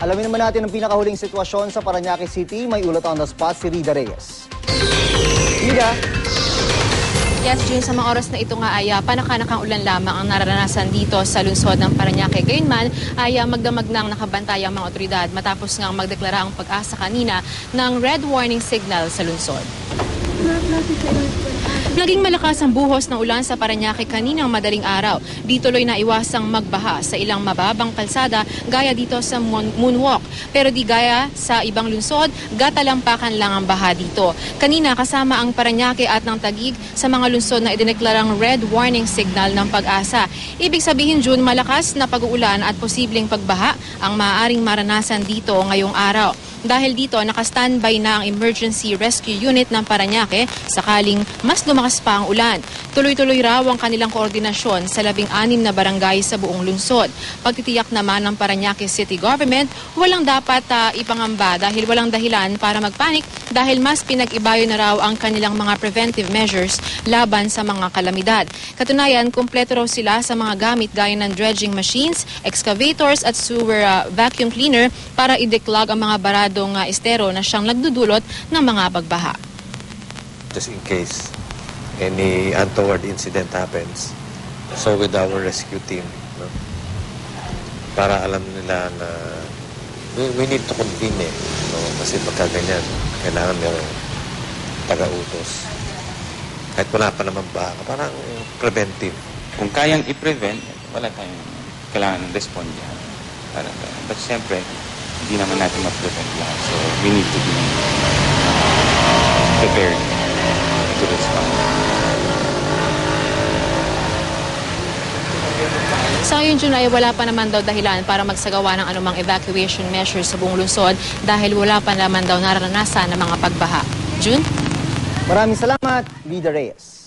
Alamin naman natin ang pinakahuling sitwasyon sa Parañaque City. May ulat on the spot si Rida Reyes. Rida? Yes, June, sa mga oras na ito nga ay panakanakang ulan lamang ang nararanasan dito sa lungsod ng Parañaque. Gayunman ay magdamag ng nakabantay ang mga otoridad matapos nga magdeklara ang Pag-asa kanina ng red warning signal sa lungsod. Naging malakas ang buhos ng ulan sa Parañaque kaninang madaling araw. Di tuloy na iwasang magbaha sa ilang mababang kalsada gaya dito sa Moonwalk. Pero di gaya sa ibang lungsod, gatalampakan lang ang baha dito. Kanina kasama ang Parañaque at ng Taguig sa mga lungsod na idineklarang red warning signal ng Pag-asa. Ibig sabihin, June, malakas na pag-uulan at posibleng pagbaha ang maaaring maranasan dito ngayong araw. Dahil dito, naka-standby na ang Emergency Rescue Unit ng Parañaque sakaling mas lumakas pa ang ulan. Tuloy-tuloy raw ang kanilang koordinasyon sa 16 na barangay sa buong lungsod. Pagtitiyak naman ng Parañaque City Government, walang dapat ipangamba dahil walang dahilan para magpanik dahil mas pinag-ibayo na raw ang kanilang mga preventive measures laban sa mga kalamidad. Katunayan, kumpleto raw sila sa mga gamit gaya ng dredging machines, excavators at sewer vacuum cleaner para i-declog ang mga baradong estero na siyang nagdudulot ng mga pagbaha. Just in case any untoward incident happens, so with our rescue team, no? Para alam nila na we need to convene, no? Kasi pagka ganyan, kailangan merong taga-utos. Kahit wala pa naman ba, parang preventive. Kung kayang i-prevent, wala tayong kailangan respond yan. But siyempre, hindi naman natin ma-prevent lahat. So, we need to be prepared to respond. Sa ngayon, June, ay wala pa naman daw dahilan para magsagawa ng anumang evacuation measures sa buong lungsod dahil wala pa naman daw nararanasan ng mga pagbaha. June? Maraming salamat, Rida Reyes.